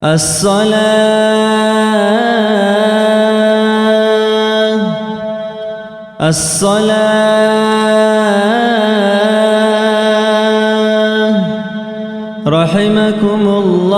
الصلاة رحمكم الله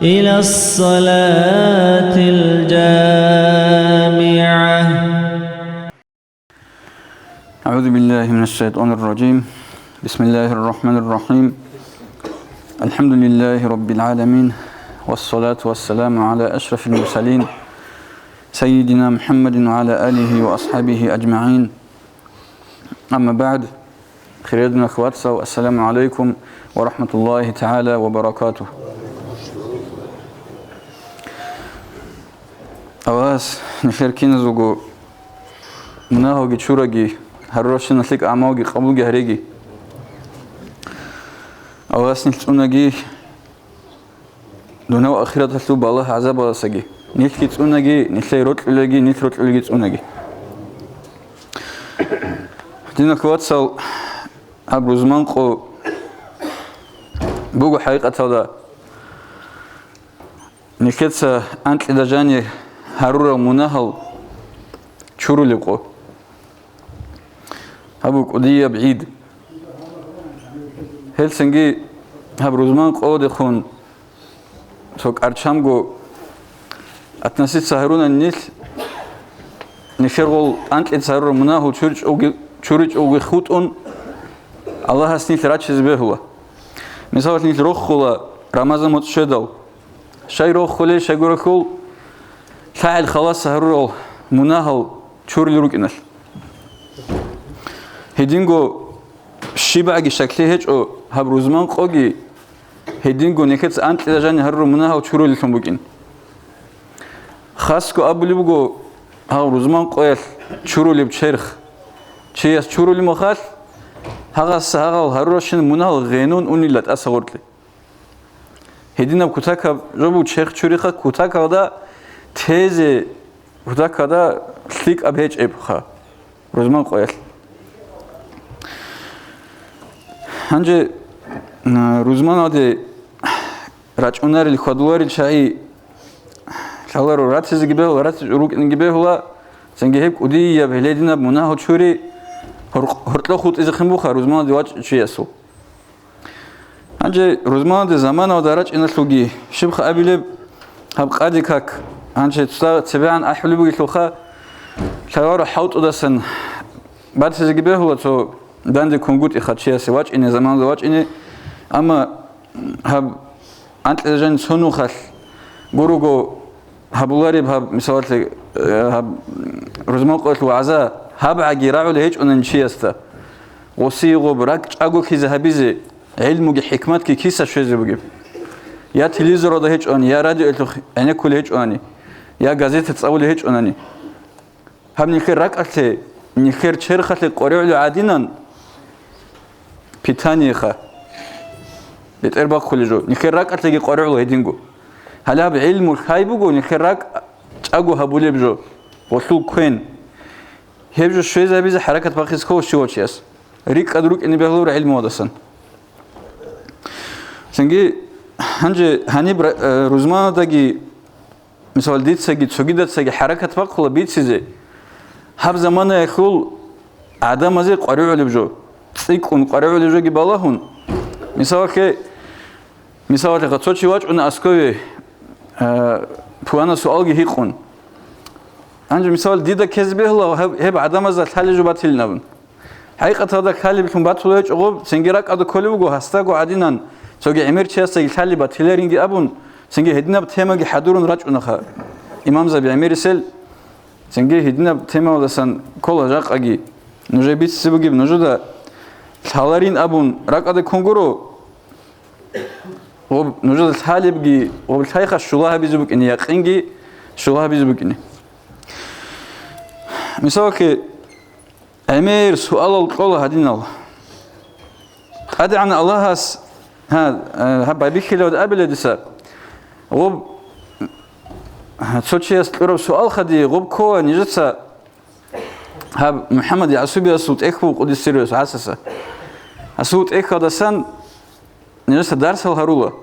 إلى الصلاة الجامعة. أعوذ بالله من الشيطان الرجيم. بسم الله الرحمن الرحيم. الحمد لله رب العالمين، والصلاة والسلام على أشرف المرسلين سيدنا محمد وعلى آله وأصحابه أجمعين. أما بعد، خيرنا أخوات، السلام عليكم ورحمة الله تعالى وبركاته. أواس نخيركين زوجو مناهوجي شورجي هروش نسلك أعماوجي قبولجي هريجي. أواس نلتونجي دونه أخيرا تسلوب الله عذاب الله سجي. نلتي تونجي نلتي رتلجي نلتي رتلجي تونجي. دينا كوات سال أبرزمان قو بوجو حقيقة هذا نكتة أنت إذا جاني هرورا مناهل شورو لقو هبوك قدية بعيد هل سنجي هبرزمان قو دخون سوك أرشامجو أتنسيت سهرون النيل نشرغل أنت إتسهر مناهل شورج أو خطون الله هسنيت راتشز به هو مثلا نيل روح خلا رمضان متشدل شيء روح خلي شيء جور خل فعل خلاص سهرول مناهل شوري لروكنال هدينجو شيبعي شكله هيج أو هبروزمان قاقي هدينجو نكت أنت إذا جاني هرو مناهل شوري لكم بقين خاصكو أبلي بقو هبروزمان قايل شوري بشرخ شيء شوري مخال هغاس هغال هروشين مناهل غينون أنيلت أسهورتلي هدينا كتاكا جبو شيخ شوريخا كتاكا دا تيزي كتاكا دا سليك أبهج إبخا روزمان قايل هنجي روزمان هذا راجونار الخدوار الشاي شغلارو راتز جبه راتز روك نجبه هو سنجيب ودي يبهليدنا مناهو شوري هرتلو خود إذا خنبوخا روزمان دواج شيء أسو هنجي روزمان ده زمان ودارج إن السوقي شبخ أبيلب هبقادي كاك هنجي تبعاً أحلو بقي لوخا شغلارو حوت أدسن بعد سجبه هو تو داندي كونغوت إخاتشيا سواج إني زمان زواج إني أما هب أنت لجان سونو خال جوروجو هبولاري بهب مثال هب رزمان قلت وعزا هب عجيرعو لهيج أننشي استا وصيغو براك أجو كي ذهبيزي علمو جي حكمات كي كيسا شوزي بجيب يا تلفزيون ده هيج أني يا راديو أنا كل هيج أني يا غازيت تصور هيج أني هم نخير راك أكله نخير شرخ أكله قريع له عادينا بيتاني خا بيتربى كل جو نخير راك أكله قريع له هيدينجو هلا بعلم الخايبو نخير راك أجو هبولي بجو وصل كوين هبجو شوي زي بيز حركة باخذ كوش شو وشياس ريك أدرك إني بيغلور علم ودسن سنجي هنجي هني روزمان داقي مثال ديت سجي تسجيدت سجي حركة باخذ بيت سيزي هب زمان يخول عدم ازي قريع لبجو تيكون قريع لبجو جبالهون مثال غطوشي واج أنا أسكوي بوانا سؤال جهيقون أنجو مثال ديدا كذبه الله هب عدم ازي حالي جو باتيل نبن حقيقة هذا حالي بكم باتولو هيج أغوب سنجيراك أدو كله بجو هستاقو عدينان سوغي عمير چياستا حالي باتيلرينجي أبون سنجي هدنا بتهمة حدورون راج أنخا إمام زبي عمير سل سنجي هدنا بتهمة ودسان كل جاق أجي نجى بيت سبجيب نجدا حالرين أبون راك أدو كونغورو وب نجدا حالي بجي وبالحقيقة شلاه بيزبك إني يقينجي شلاه بيزبك إني مثلا كي عمير سؤال القول هدين الله هذا عن الله هس هبا بيخي لو قبل دسا غب تسوتشي يسقرب سؤال خدي غب كو نجتسا هب محمد يعصوب يسوت إخو قدس سيريوس عسسا Асут эхадасан нежеса дарсал харула.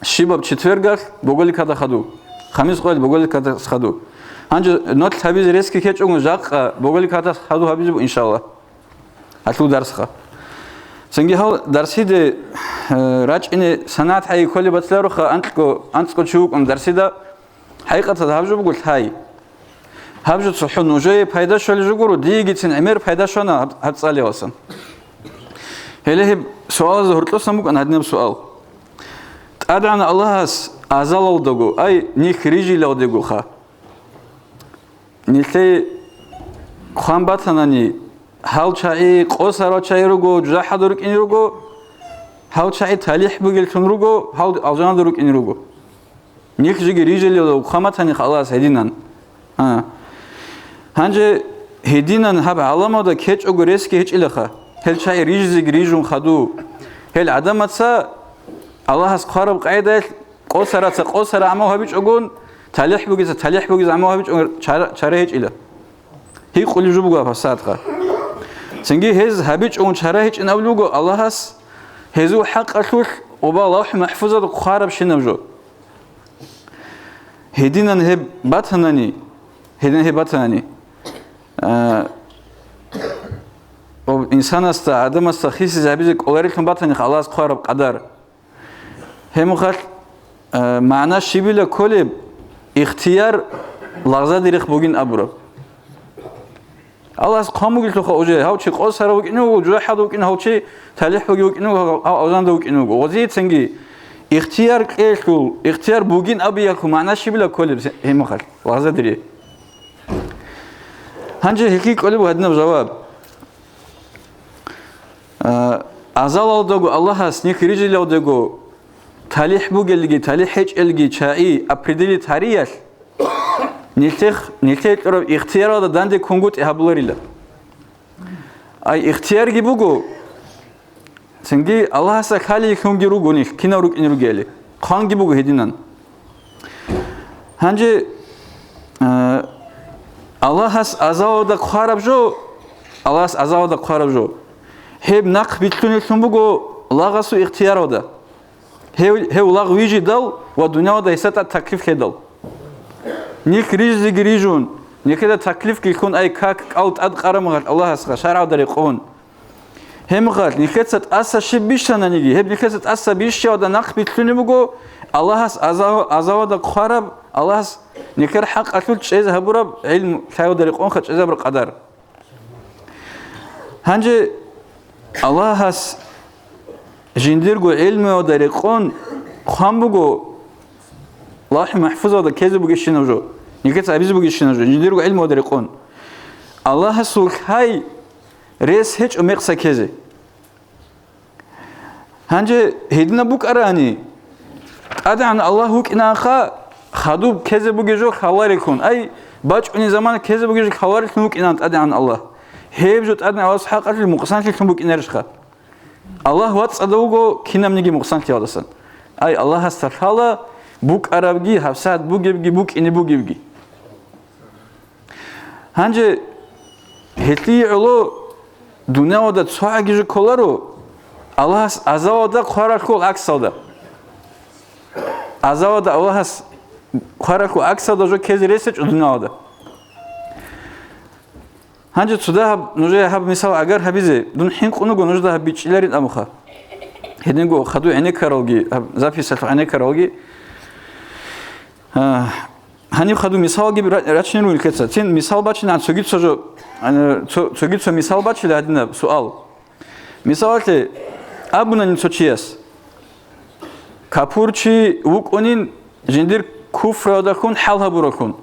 Шибаб четвергах боголи када хаду. Хамис қойл боголи када хаду. Анже нот хабиз резки хечугун жақ боголи када хаду хабизбу иншалла. Атлу дарсха. Сенги хал дарсиде рачине санат хай коли батларуха антко чук дарсида حقيقة هابجو بقول هاي هابجو تصحون وجاي فايدة شو اللي جوجرو ديجي تين أمير فايدة شو أنا هتصالي وصل هله سؤال ظهرت له سموك أنا هدني بسؤال أدعنا الله أزال الدعو أي نخرجي له دعو خا نتلي خام باتناني هاو شيء قصرا شيء رجو جاه دورك إني رجو هاو شيء تاليح بقول تون رجو هاو أجان دورك إني رجو نخرجي رجلي له خامتاني خلاص هدينان هنجه هدينان هب علامة ده كيتش أقوليس كيتش إلخا هل شيء رجزي ريجون خدو هل عدمت سا الله سخرب قاعدة قصرة عمو هبيج أقول تاليح بوجز عمو هبيج شرهج إله هي قولي جوبوا فسادقة سنجي هز هبيج أقول شرهج إن أولوجو الله هزو حق أشوف وبالله محفوظة قارب شنوجو هدينا هب باتناني هدينا هب باتناني إنسان است آدم است خیس زبیز اولریکم باتنی خلاص خراب قدر هم خال معنی شبیل کل اختیار لحظه دیرخ بگین ابرو الله از قامو گیل تو خوجه هاو چی قاس سر وگینو جو حد وگین هاو چی تالیح وگینو آزان وگینو وزید سنگی اختیار کیلو اختیار بگین ابی کو معنی شبیل کل هم خال لحظه دیری هنجه هیچ کلی بود نبضواب أزال الدعو الله سنيك رجل الدعو تاليح بوجلجي تاليح هج الجي شائي أبردلي تاريخ نلتخ رب اختيار هذا داند كونغوت إهابلوريلا أي اختيار جيبوجو سنجي الله سكالي كونغي روغوني كنا روك إن روجالي خان جيبوجو هدينان هنجي الله أزال الدعو خارب جو الله أزال الدعو خارب جو هب نق بيتلون يسمبوجو لاغسو اختيار هذا هو لاغ ويجي دل والدنيا هذا يسات تكليف كدل نيك ريج ريجون نيكدا تكليف كيكون أي كاك أو تأد قرم غال الله أسخا شارع دريقون هم غال نيكتسات أسا شبيشنا نيجي هب نيكتسات أسا بيشة هذا نق بيتلون يبوجو الله أزاو هذا خراب الله نيكر حق أكل شيء هبورب علم شايو دريقون خش إذا برقدر هنجي الله هس جنديرجو علم ودريقون خامبوجو الله محفوظ هذا كذا بقيشينه جو نيكت عبيز بقيشينه جو جنديرجو علم ودريقون الله هسوك هاي رئيس هيج أميقسا كذا هنجي هدنا بوك أراني أدعى الله هوك إناخا خدوب كذا بقيجو خواركون أي باج أني زمان كذا بقيجو خواركون هوك إنان أدعى الله هيبجوت أدنى أواس حق أجل مقصان كي كمبوك إنرشخا الله واتس أدوغو كينام نيجي مقصان كي ودسن أي الله هسترخالا بوك أرابجي هفساد بوك يبجي بوك إني بوك يبجي هنجي هتلي علو دنيا ودا تسوع جيجو كولارو الله هس أزاودا خارج كول أكسودا أزاودا الله هس خارج كول أكسودا جو كذي ريسج دنيا ودا هنجي تدا نوجه هب مثال أجر هبيزه دون حين قنوجو نوجه هب بيشيلرين أمخا هدينجو خدو عينك كارولجي زافي سلف عينك كارولجي هني خدو مثال جي راتشين رو الكتسة تين مثال باتشين عن سجيت سجو أنا سجيت سو مثال باتش اللي هدينا سؤال مثال كي أبونا نسوتشياس كابورشي وكونين جندير كفر ودكون حالها بركون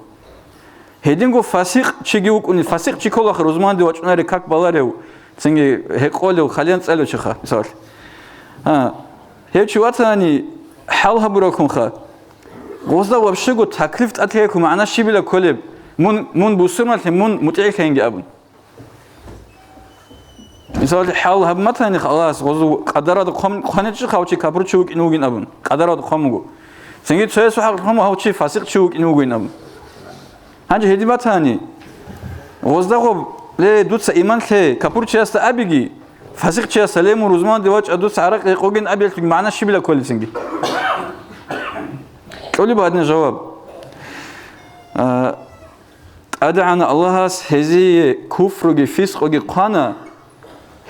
هدينجو فاسق تشيجيوك وني فاسق تشيكولا خروزمان دي واتشناري كاك بالاريو تسنجي هيقولو خلينا نسألو شخا مثال هيك واتاني حالها بروكون خا غوزدا وابشيغو تكليف تاتيكو معنا شيبلا كولب مون بوسرمال مون متعيك هينجي ابون مثال حال هب متاني خلاص غوزو قدرات خانتشي خاوچي كابروچوك انوغين ابون قدرات خامغو سنجي تسويسو حق خامو هاوچي فاسق چوك انوغين ابون هنجي هدي باتاني غوزدا غوب لي دوتسا إيمان لي كابورتشي است أبيجي فاسق چه سلیم و روزمان دیوچ ادوس عرق قوگین ابیل که معنی چی بلا کلی سنگی کلی باید نجواب ادعنا الله هست هزی کفر و فسق و قانا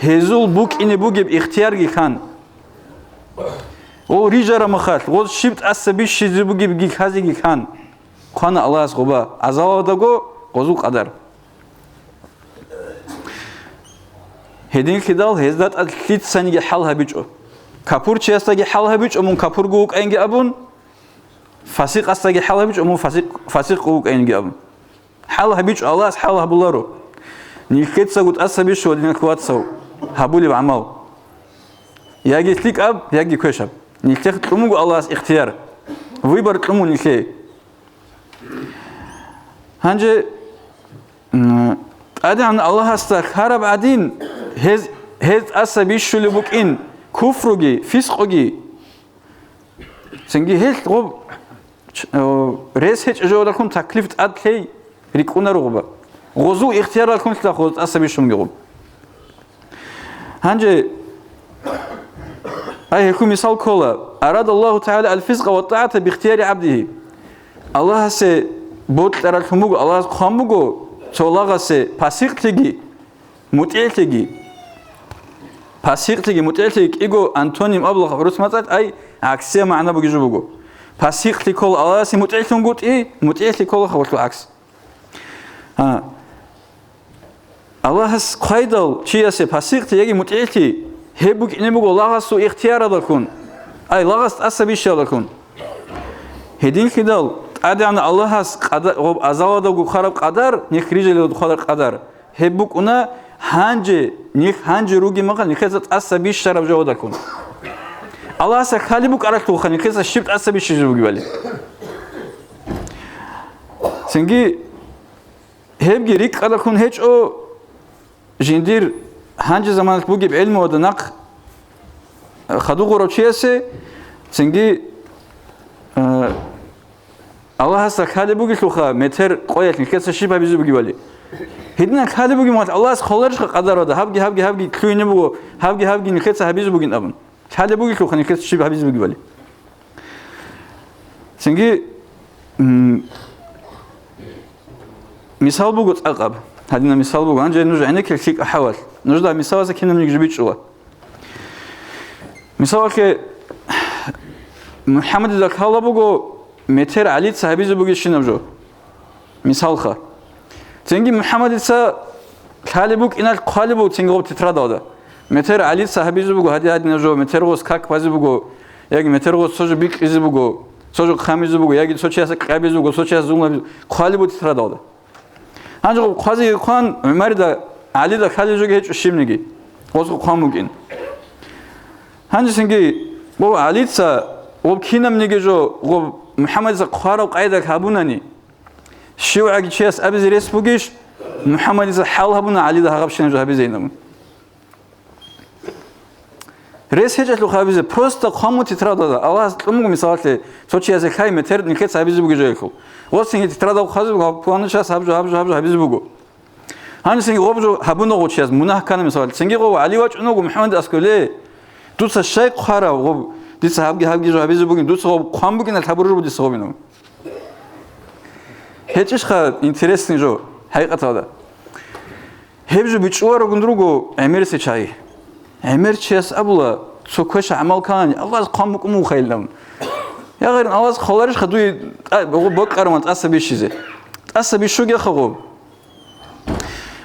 هزول بوک اینه بوگی اختیار گی خان او ریجا را مخال او شیبت عصبی شیزی بوگی بگی خازی گی خان قانا الله هست خوبا عذاب دگو قزو قدر هدین خدال هزدت ادخیت سنگی حل هبیچو کپور چی است گی حل هبیچ امون کپور گوک اینگی ابون فاسق است گی حل هبیچ امون فاسق گوک اینگی ابون حل هبيج الله حل هبولارو نيكيت سقط أسبي شو دينا كوات سو هبولي بعمل ياجي تليك أب ياجي كوشب نيكيت تلمو الله اختيار ويبر تلمو نيكي هنجي أدي عن الله استخار بعدين هز أسبي شو اللي بوك إن كفرجي فسقجي سنجي هل غب رئيس هج أجود لكم تكلفة أدلي ريكونا رغبة غزو اختيار لكم تأخذ أسبي شو مجرب هنجي أي هكو مثال كلا أراد الله تعالى الفسق والطاعة باختيار عبده الله سي بوت ترى الحموج الله خاموجو تولغا سي فاسق تيجي متعل تيجي فاسق تيجي متعل تيجي إيجو أنتونيم أبلغ رسمات أي عكسية معنا بيجو بيجو فاسق تيكول الله سي متعل تنقول إيه متعل تيكول خبرتو عكس الله هس قايدل شيء سي فاسق تيجي متعل تي هبوك إنبوك الله سو اختيار دكون أي الله هس أسبي شيء دكون هدين كدال أدعنا الله هس قدر أزاوا دو خراب قدر نخرج له خراب قدر هبوك أنا هنج روجي مقال نخزت أسبي شرب جو دكون الله هس خالي بوك أرك توخن نخزت شبت أسبي شيء جو بالي سنجي هبجي ريك قدر كون هيج أو جندير هنج زمانك بوجي بعلم ودنق خدو غرو شيء سنجي الله هست خاله بوجي توخا متر قويت نكسر شيء بيزو بوجي بالي هدنا خاله بوجي مات الله هست خالرش قدر هذا هبجي كلوينه بوجو هبجي نكسر هبيزو بوجي أبن خاله بوجي توخا نكسر شيء بيزو بوجي بالي سنجي مثال بوجو أقرب هذينا مثال بوجو أنجي نرجع هناك الشيء أحوال نرجع مثال إذا كنا نجيبيت شو مثال ك محمد إذا خاله بوجو متر علي صاحبي زبوجي شنو مثال خا تنجي محمد إذا خاله بوك إن الخاله بوك تنجي هو تتراد هذا متر علي صاحبي زبوجو هذه نجوا متر غوس كاك بازي بوجو ياجي متر غوس سوج بيك إزي بوجو سوج خامي زبوجو ياجي سوج ياسك قابي زبوجو سوج ياس زوم خاله بوك تتراد هذا هنجو خازي خان عمر ده علي ده خاله زوجي هيك شيم نجي غوس خام ممكن هنجي تنجي بو علي تسا وبكينام نجي جو محمد إذا قارو قاعدة هابوناني شو عقد شيء أبي زريس بوجيش محمد إذا حال هابونا علي ده هغب شنو هابي زينهم رئيس هجت لو هابي زي بروستا قامو تتراد هذا الله تلمو مثال لي سوتشي هذا خاي متر نكت هابي زي بوجي جايكو واسين تتراد وخازو بوانو شاس هابجو هابي زي بوجو هاني سينغ غوبجو هابونا غوتشياز مناه كان مثال سينغ غو علي واج انو محمد اسكولي دوس الشيخ خارا غوب ديس هابجي جو هابي زي بوجي دوس غو قام بوجي نتابرو بدي صوبينو هيتش خا انتريستين جو حقيقة هذا هبجو بيتشوار وقندروجو أمير سيشاي أمير شيس أبولا سوكش عمل كان الله قام بكم وخيلهم يا غير الله خلارش خدوي بقول بكرة ما تأسبي شيء تأسبي شو جا خغوب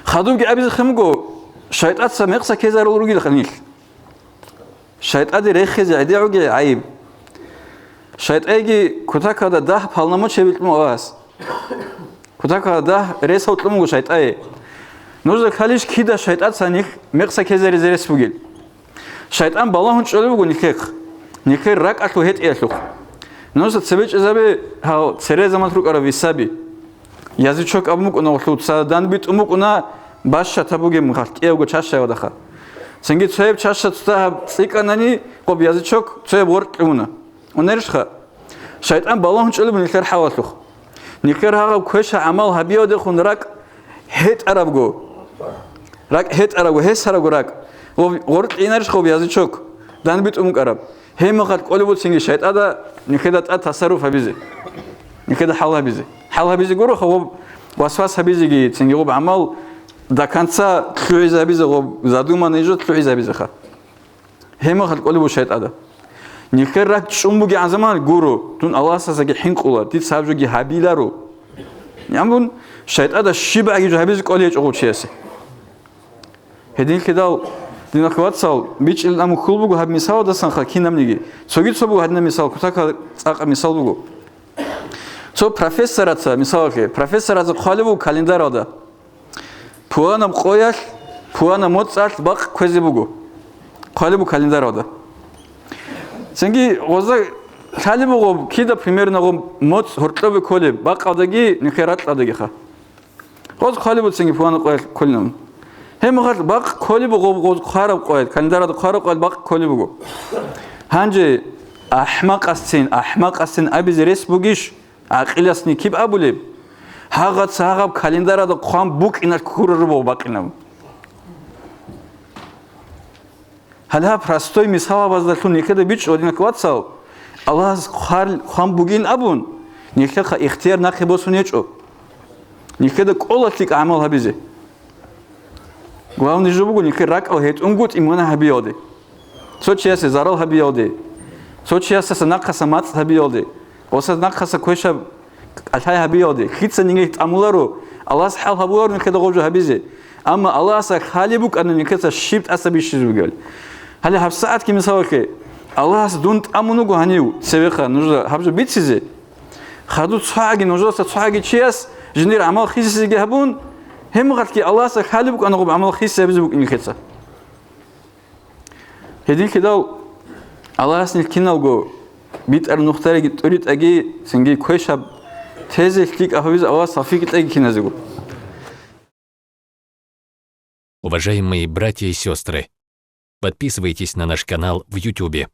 خدوم جا أبيز خمجو شيطان سميقسا كذا روجي الخنيل شيطان ريخز عدي عجي عيب شيطان يجي كتاك هذا ده بالنامو شبيت مواس كتاك هذا رئيس هوتلمو شيطان نوزا خاليش كيدا شيطان سانيك ميقسا كذا رزيرس بوجيل شيطان بالله شلون بقول نيكيك راك أكلو هيت إيشلو نوزا تسبيج إذا هاو سريع زمان تروك أربي سابي يازي شوك أبوك أنا وصلت سادان بيت أمك أنا باشا تبوجي مخالك إيه وجو تشاشة ودخل سنجي تسيب تشاشة تستهب سيك أنني قب يازي شوك تسيب ورد لمنا ونرش خا شيطان بالله شلون بنيكير حوالك نيكير هاو كويش عمل هبيو دخون راك هيت أربجو راك هيت أربجو هيس أربجو راك орт инариш хоб язычок дан бит караб хемахат колибут синги шайтада нихедат ат тасарруф абизи нихеда халабизи гуро хоб васвас абизи ги синги гоб амал до конца тлуиз абизи гоб задуман ижо тлуиз абизи ха хемахат колибут шайтада нихерак чумбуги азаман гуро тун аллах сасаги хинқула дит сабжуги хабилару ямбун шайтада шиба аги жабизи коли чогу чеси хедин хедал динахватсал бич илнаму хулбугу хаб мисал дасан ха кинамниги согит собугу хадна мисал кутака цаqa мисал бугу со профессораца мисалке профессораца халибу календар ада пуанам qoyal пуана моцарт бақ көзе бугу халибу календар ада сенги оза халибу кида примерно моц хортлобе коли бақ адаги нихерат адаги ха оз халибу сенги пуана qoyal колнам хемахат бақ коли бугу қараб qoyal календарда қараб qoyal бақ коли бугу ханже ахмақ астин абиз рес бугиш ақиласни киб абулеб хағат сағаб календарда қуам бук инаш куруру бу бақинам хала простой мисал базда тун некеде бич одинакватсал аллах қуам бугин абун некеха ихтияр нақи босун ечо некеде қолатлик амал хабизе главный же бугу неке рак алхет унгут имана хабиоде сочиясе зарал хабиоде сочиясе нақаса мац хабиоде оса нақаса көша алхай хабиоде хитса нинге амулару аллах хал хабулару некеде гожу хабизе амма аллах са халибук ана некеса шибт асабишизугал хали хаб саат ки мисалке аллах дунт амунугу ханию севеха нужда хабжу битсизе хаду цаги нужда цаги чияс жинир амал хисиге хабун хемгат ки аллах са халибук ана амал хиссе безбук некеса хедин кидал аллах сни киналго бит ар нухтареги турит аги синги көшаб тезе клик ахвиз аллах сафик аги киназигу. Уважаемые братья и сестры, подписывайтесь на наш канал в YouTube.